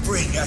bring a...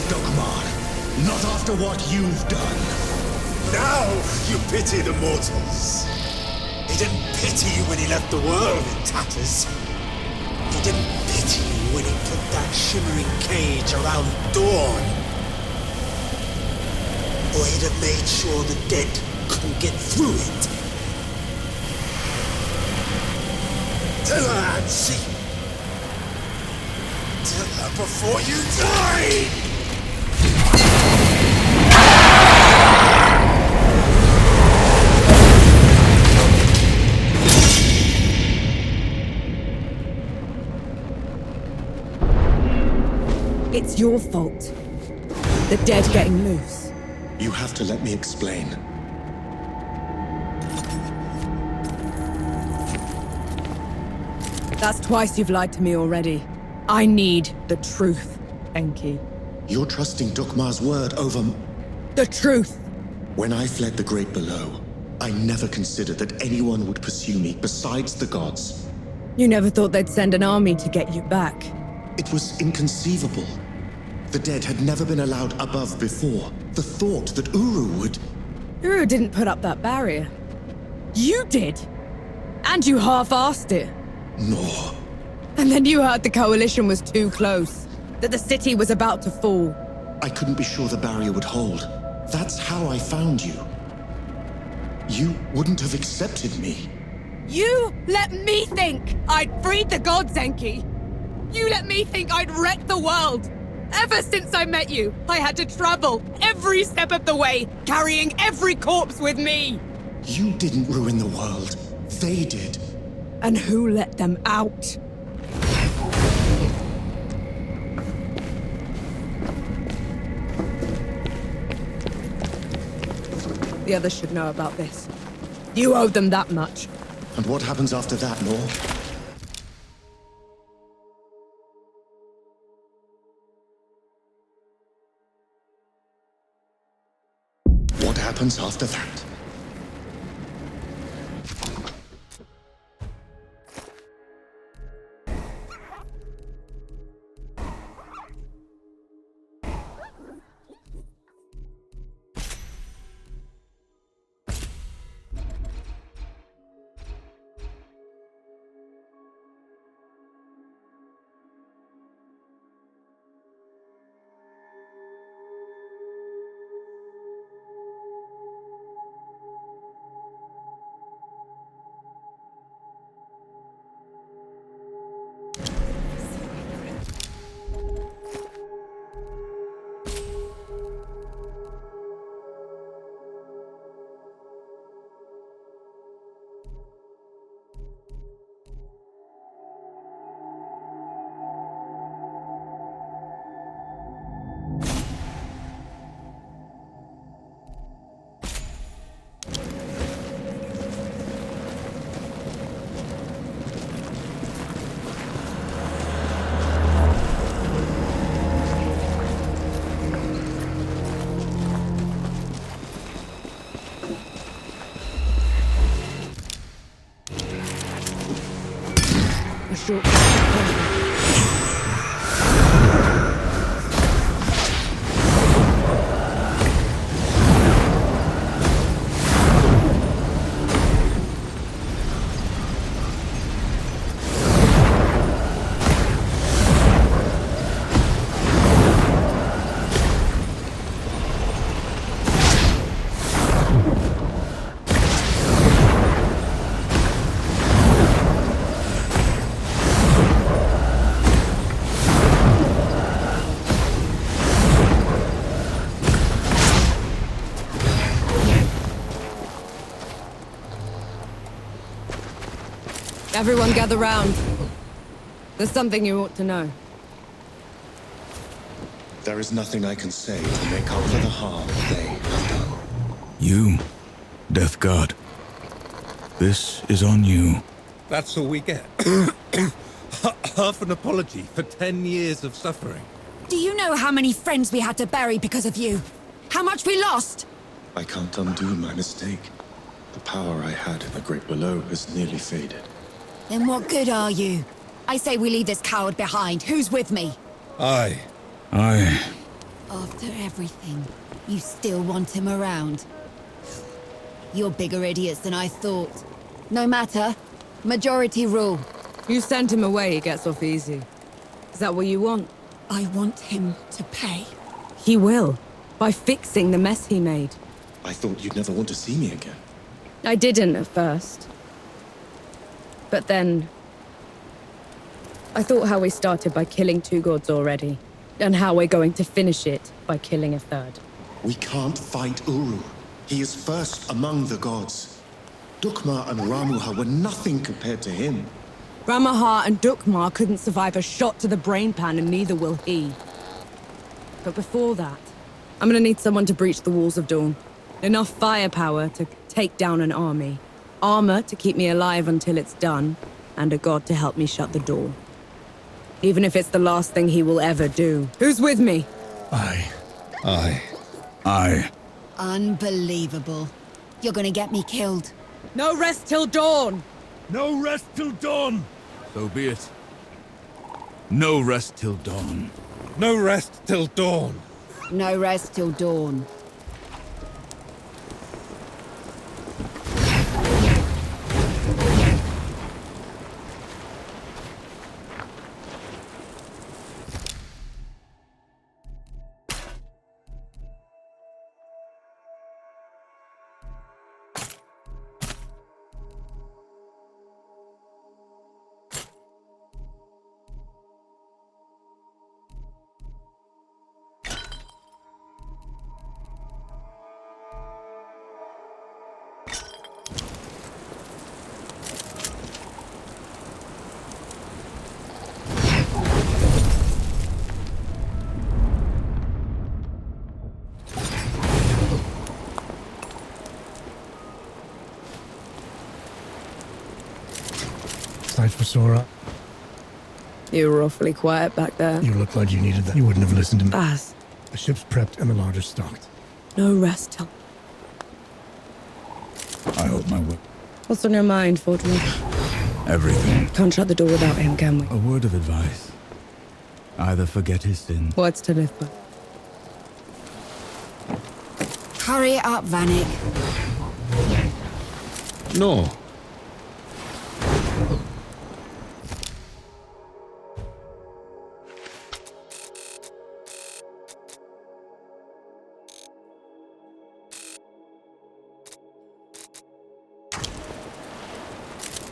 Dukmar. Not after what you've done. Now you pity the mortals. He didn't pity you when he left the world in tatters. He didn't pity you when he put that shimmering cage around Dawn. Or he'd have made sure the dead couldn't get through it. Tell her, Ansi. Tell her before you die! It's your fault. The dead getting loose. You have to let me explain. That's twice you've lied to me already. I need the truth, Enki. You're trusting Dukmar's word over... The truth! When I fled the Great Below, I never considered that anyone would pursue me besides the gods. You never thought they'd send an army to get you back. It was inconceivable. The dead had never been allowed above before. The thought that Uru would... Uru didn't put up that barrier. You did! And you half-arsed it. Nor. And then you heard the coalition was too close. That the city was about to fall. I couldn't be sure the barrier would hold. That's how I found you. You wouldn't have accepted me. You let me think I'd freed the gods, Enki! You let me think I'd wrecked the world! Ever since I met you, I had to travel every step of the way, carrying every corpse with me! You didn't ruin the world. They did. And who let them out? The others should know about this. You owe them that much. And what happens after that, Nor? happens after that? Short. Everyone gather round. There's something you ought to know. There is nothing I can say to make up for the harm they have done. You, Death God. This is on you. That's all we get. Half an apology for 10 years of suffering. Do you know how many friends we had to bury because of you? How much we lost? I can't undo my mistake. The power I had in the Great Below has nearly faded. Then what good are you? I say we leave this coward behind. Who's with me? Aye. After everything, you still want him around. You're bigger idiots than I thought. No matter. Majority rule. You send him away, he gets off easy. Is that what you want? I want him to pay. He will. By fixing the mess he made. I thought you'd never want to see me again. I didn't at first. But then... I thought how we started by killing 2 gods already, and how we're going to finish it by killing a 3rd. We can't fight Uru. He is first among the gods. Dukmar and Ramuha were nothing compared to him. Ramuha and Dukmar couldn't survive a shot to the brain pan, and neither will he. But before that, I'm gonna need someone to breach the walls of Dawn. Enough firepower to take down an army. Armor to keep me alive until it's done, and a god to help me shut the door. Even if it's the last thing he will ever do. Who's with me? Aye. Unbelievable. You're gonna get me killed. No rest till dawn! No rest till dawn! So be it. No rest till dawn. No rest till dawn! No rest till dawn. Sight for Sora. You were awfully quiet back there. You look like you needed that. You wouldn't have listened to me. Baz, The ship's prepped and the larder's stocked. no rest till... hope my work. What's on your mind, Fortune? Everything. Can't shut the door without him, can we? A word of advice. Either forget his sin. Words to live by. Hurry up, Vanek. No.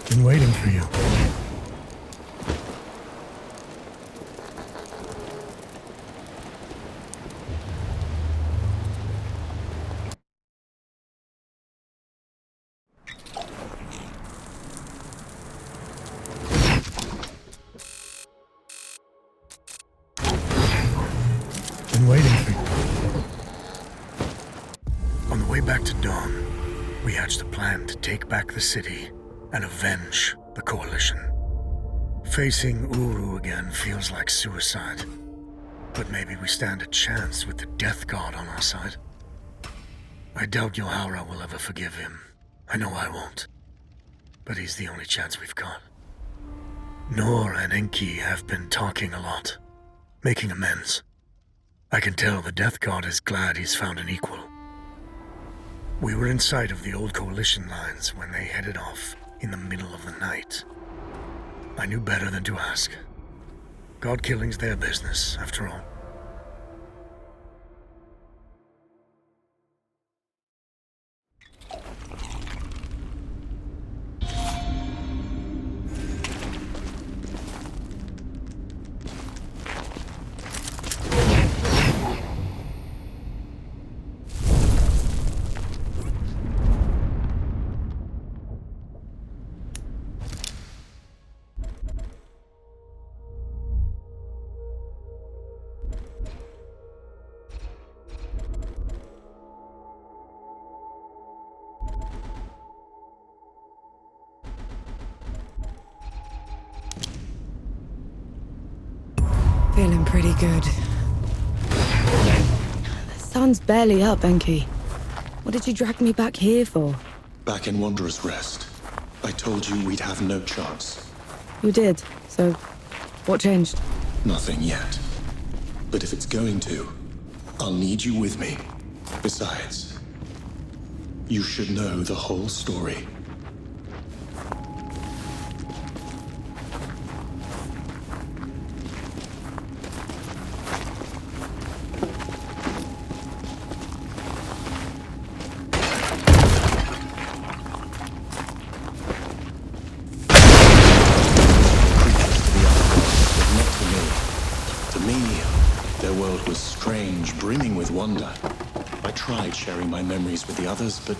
Been waiting for you. Been waiting for you. On the way back to Dawn, we hatched a plan to take back the city and avenge the Coalition. Facing Uru again feels like suicide, but maybe we stand a chance with the Death God on our side. I doubt Yohara will ever forgive him. I know I won't. But he's the only chance we've got. Nor and Enki have been talking a lot, making amends. I can tell the Death God is glad he's found an equal. We were in sight of the old Coalition lines when they headed off in the middle of the night. I knew better than to ask. God killing's their business, after all. Feeling pretty good. The sun's barely up, Enki. What did you drag me back here for? Back in Wanderer's Rest, I told you we'd have no chance. You did, so what changed? Nothing yet. But if it's going to, I'll need you with me. Besides, you should know the whole story. Brimming with wonder. I tried sharing my memories with the others, but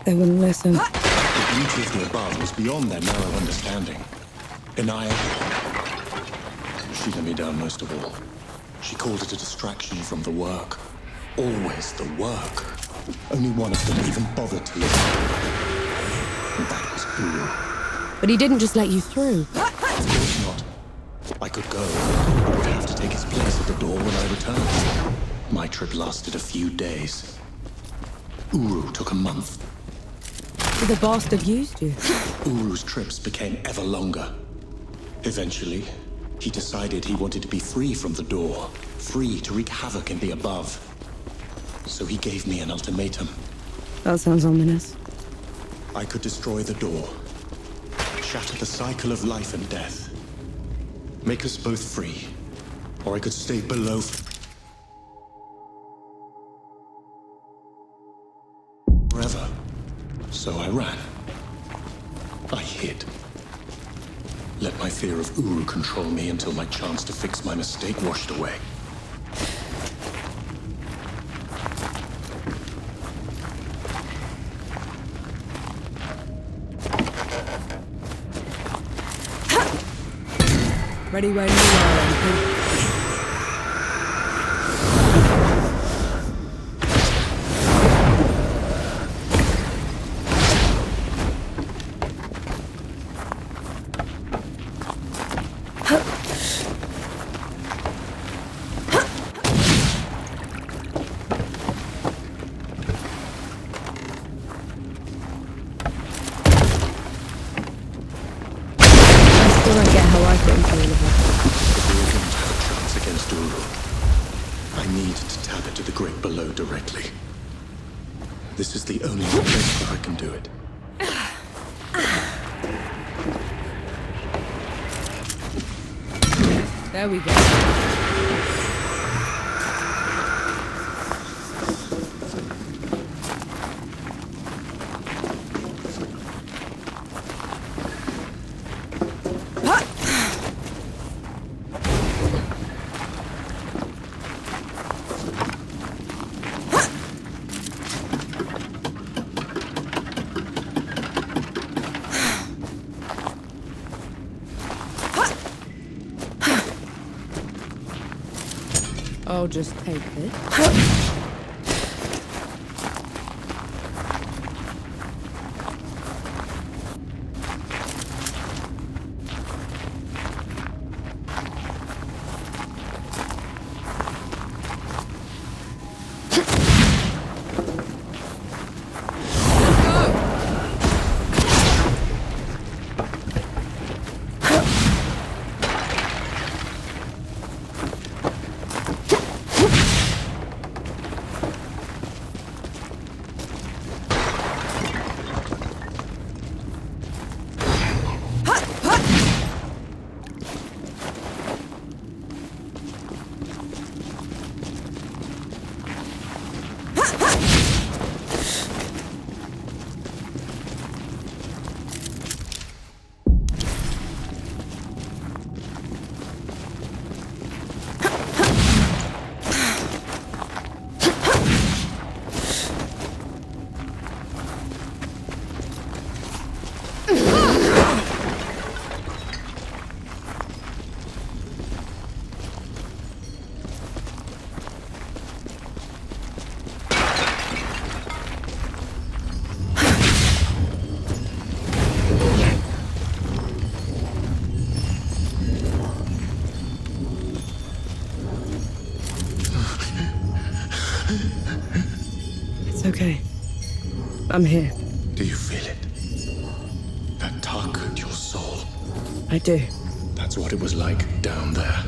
They wouldn't listen. the beauty of the above was beyond their narrow understanding. Inaya, she let me down most of all. She called it a distraction from the work. Always the work. Only one of them even bothered to listen. And that was Uru. But he didn't just let you through. Of course not. I could go, but would have to take his place at the door when I returned. My trip lasted a few days. Uru took a month. So the bastard used you. Uru's trips became ever longer. Eventually, he decided he wanted to be free from the door, free to wreak havoc in the above. So he gave me an ultimatum. That sounds ominous. I could destroy the door, shatter the cycle of life and death, make us both free, or I could stay below forever. So I ran. I hid. Let my fear of Uru control me until my chance to fix my mistake washed away. Ready when you are, Enki. grate below directly. This is the only place where I can do it. There we go. I'll just take this. Okay. I'm here. Do you feel it? That tug at your soul. I do. That's what it was like down there.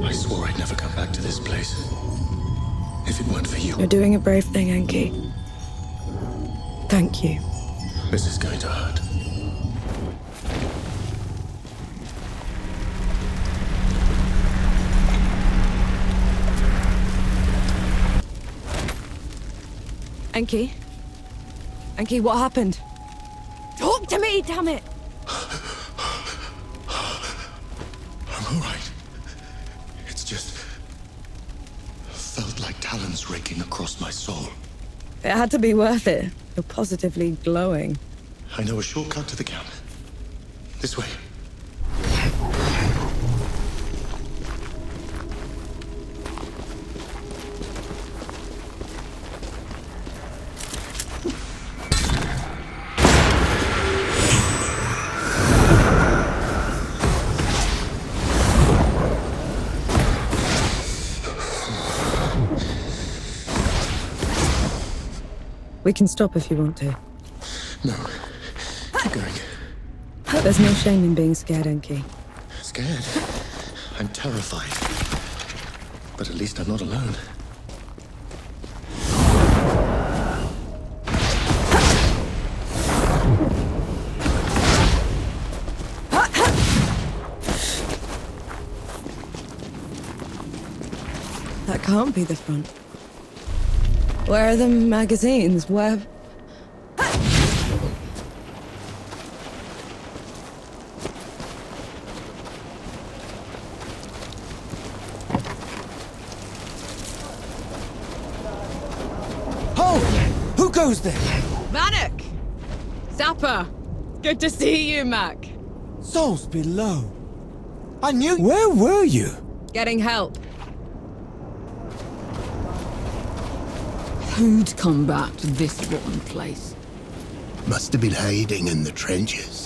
I swore I'd never come back to this place. If it weren't for you. You're doing a brave thing, Enki. Thank you. This is going to hurt. Enki? Enki, what happened? Talk to me, damn it! I'm all right. It's just... felt like talons raking across my soul. It had to be worth it. You're positively glowing. I know a shortcut to the camp. This way. We can stop if you want to. No. Keep going. There's no shame in being scared, Enki. Scared? I'm terrified. But at least I'm not alone. That can't be the front. Where are the magazines? Where... Oh! Who goes there? Vanek! Zappa! Good to see you, Mac. Souls below. I knew... Where were you? Getting help. Who'd come back to this rotten place? Must have been hiding in the trenches.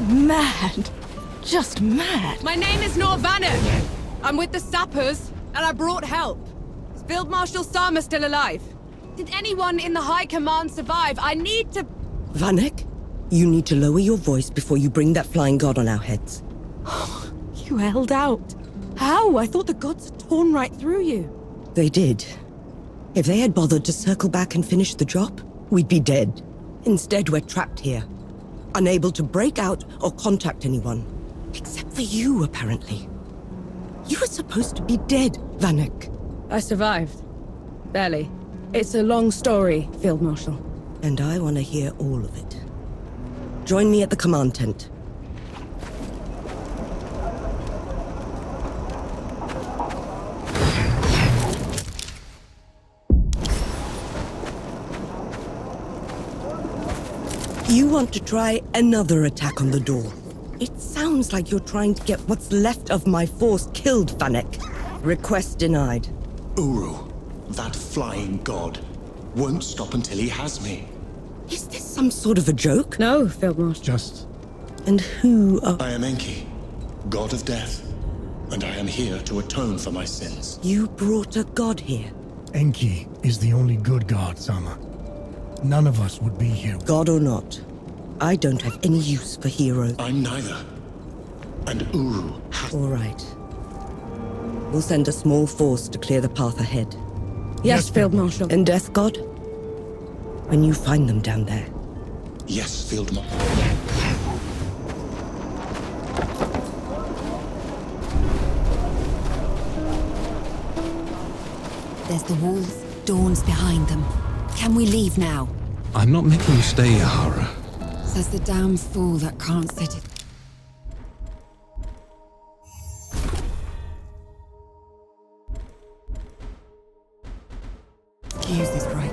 Mad. Just mad. My name is Nor Vanek. I'm with the sappers, and I brought help. Is Field Marshal Sama still alive? Did anyone in the High Command survive? I need to... Vanek, you need to lower your voice before you bring that flying god on our heads. You held out. How? I thought the gods had torn right through you. They did. If they had bothered to circle back and finish the job, we'd be dead. Instead, we're trapped here. Unable to break out or contact anyone. Except for you, apparently. You were supposed to be dead, Vanek. I survived. Barely. It's a long story, Field Marshal. And I want to hear all of it. Join me at the command tent. You want to try another attack on the door. It sounds like you're trying to get what's left of my force killed, Vanek. Request denied. Uru, that flying god, won't stop until he has me. Is this some sort of a joke? No, Field Marshal. Just... And who are... I am Enki, god of death, and I am here to atone for my sins. You brought a god here. Enki is the only good god, Sama. None of us would be here. God or not, I don't have any use for heroes. I'm neither. And Uru has... All right. We'll send a small force to clear the path ahead. Yes, Field Marshal. And Death God? When you find them down there. Yes, Field Marshal. There's the walls, Dawn's behind them. Can we leave now? I'm not making you stay, Ahara. Says the damn fool that can't set it. Use this right.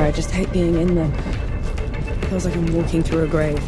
I just hate being in them. Feels like I'm walking through a grave.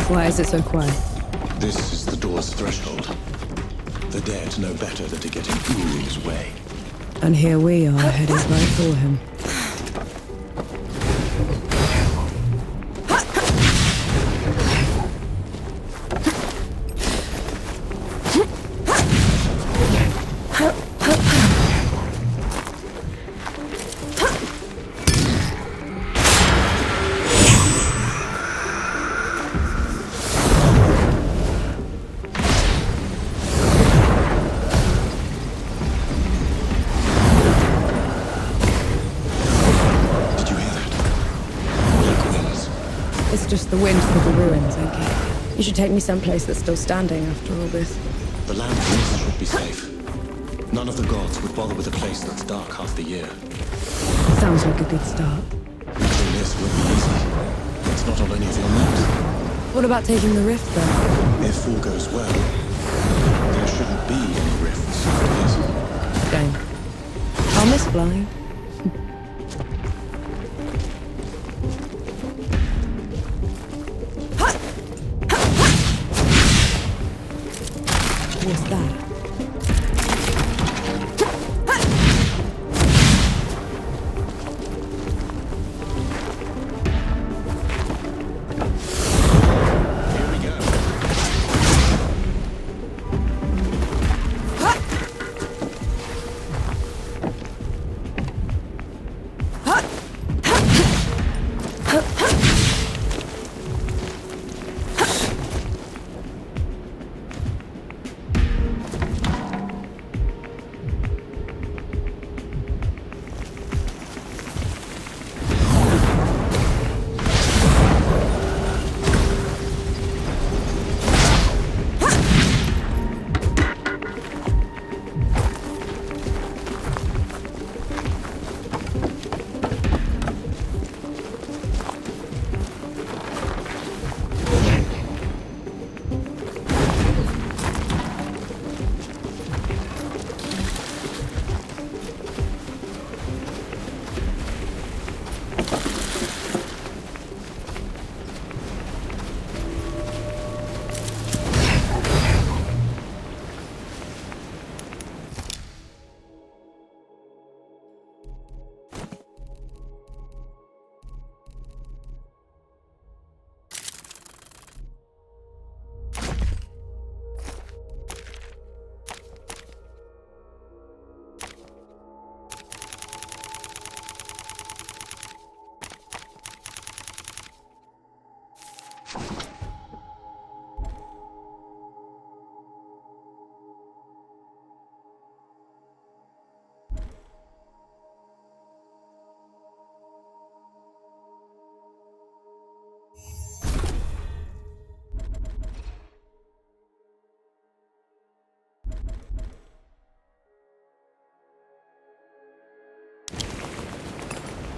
Why is it so quiet? This is the door's threshold. The dead know better than to get in Uru's way. And here we are, heading right for him. The wind through the ruins, Enki. You should take me someplace that's still standing after all this. The land beneath should be safe. None of the gods would bother with a place that's dark half the year. Sounds like a good start. Reaching this will be easy. It's not on any of your maps. What about taking the rift, then? If all goes well, there shouldn't be any rifts after this. Dang. I'll miss flying. What's that?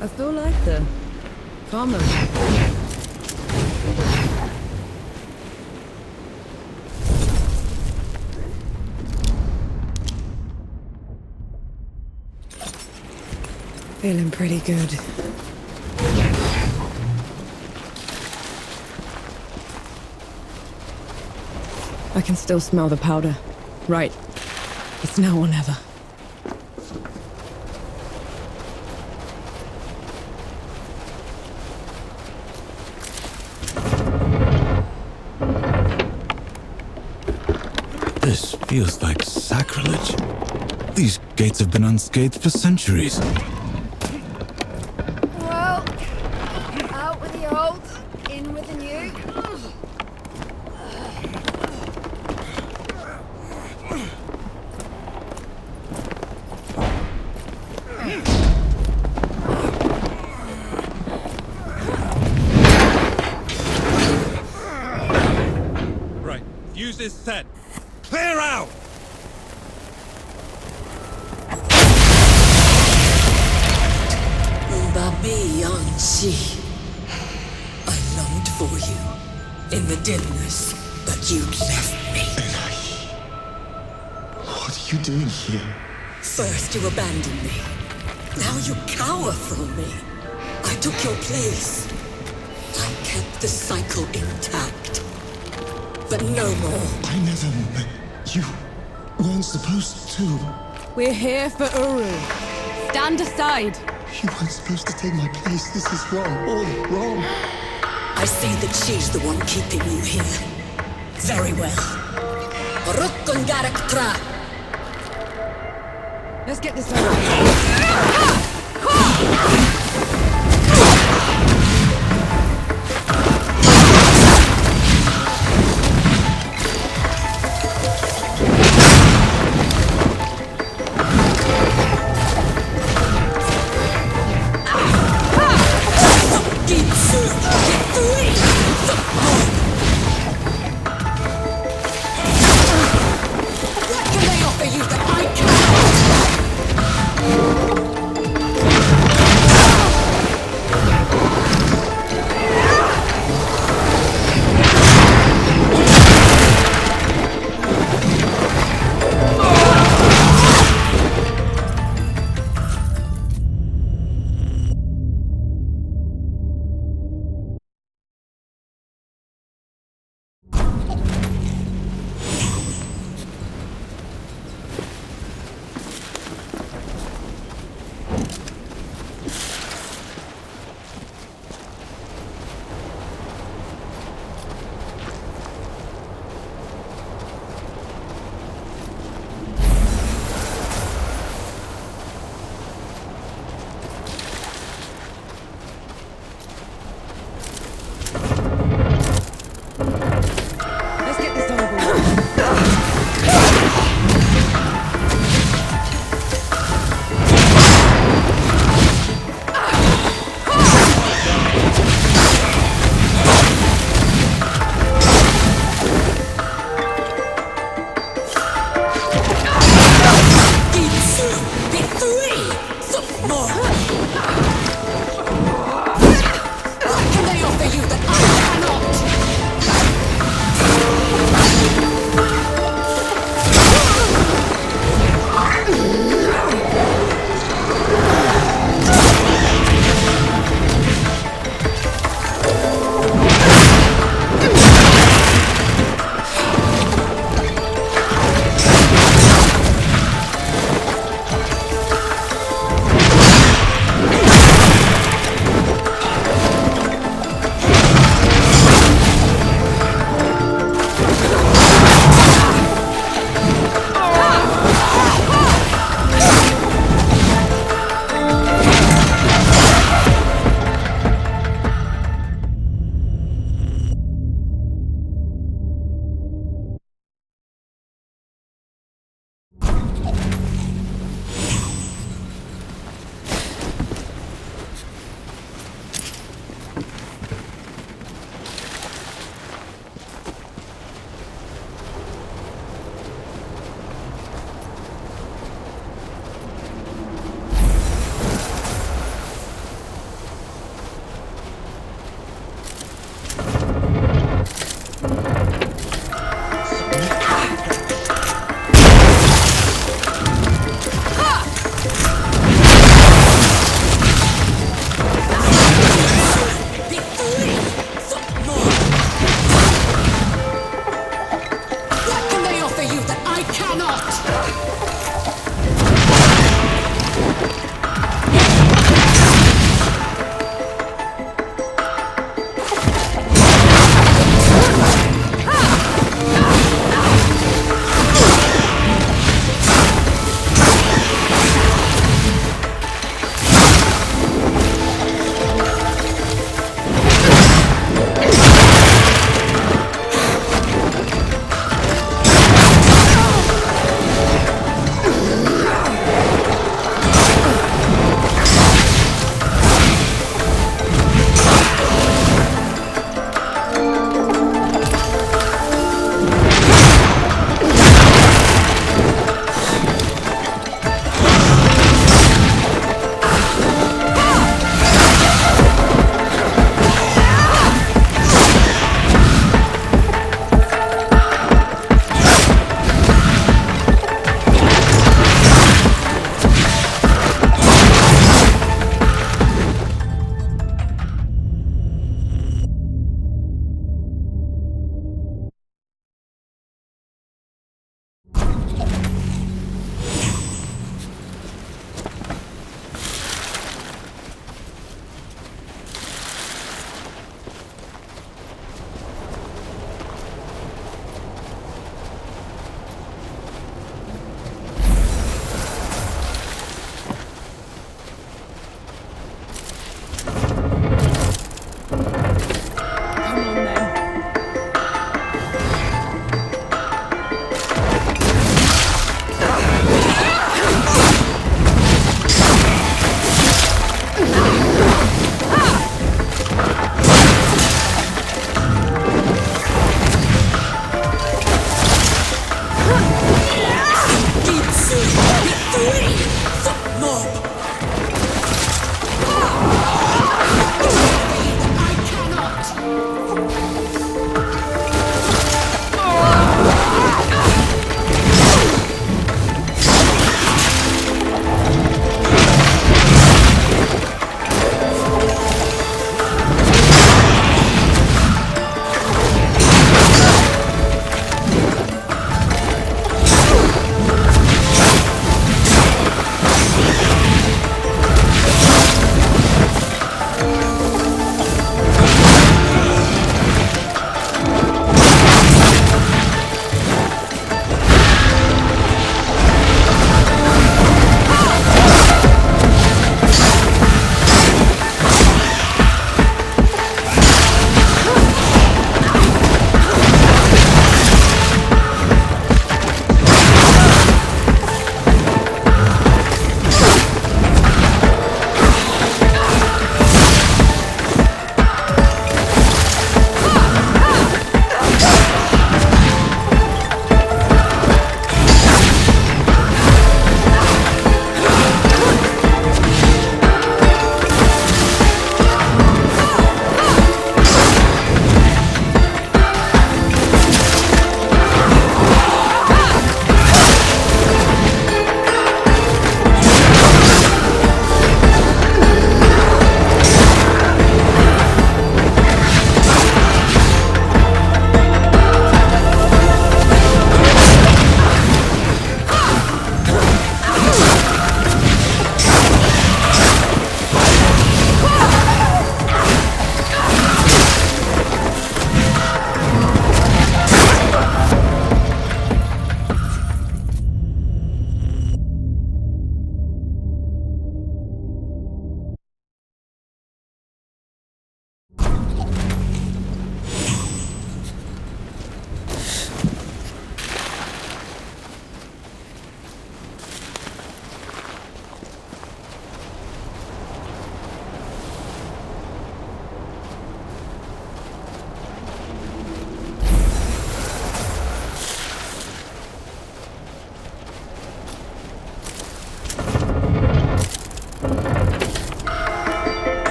I feel like the common. Feeling pretty good. I can still smell the powder. Right. It's now or never. This feels like sacrilege. These gates have been unscathed for centuries. Well, out with the old, in with the new. Right, fuse is set. Clear out! I longed for you in the dimness, but you left me. What are you doing here? First you abandoned me. Now you cower from me. I took your place. I kept the cycle intact. but no more. I never... You weren't supposed to. We're here for Uru. Stand aside. You weren't supposed to take my place. This is wrong. All wrong. I see that she's the one keeping you here. Very well. Let's get this over. What can they offer you that I can't?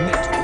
net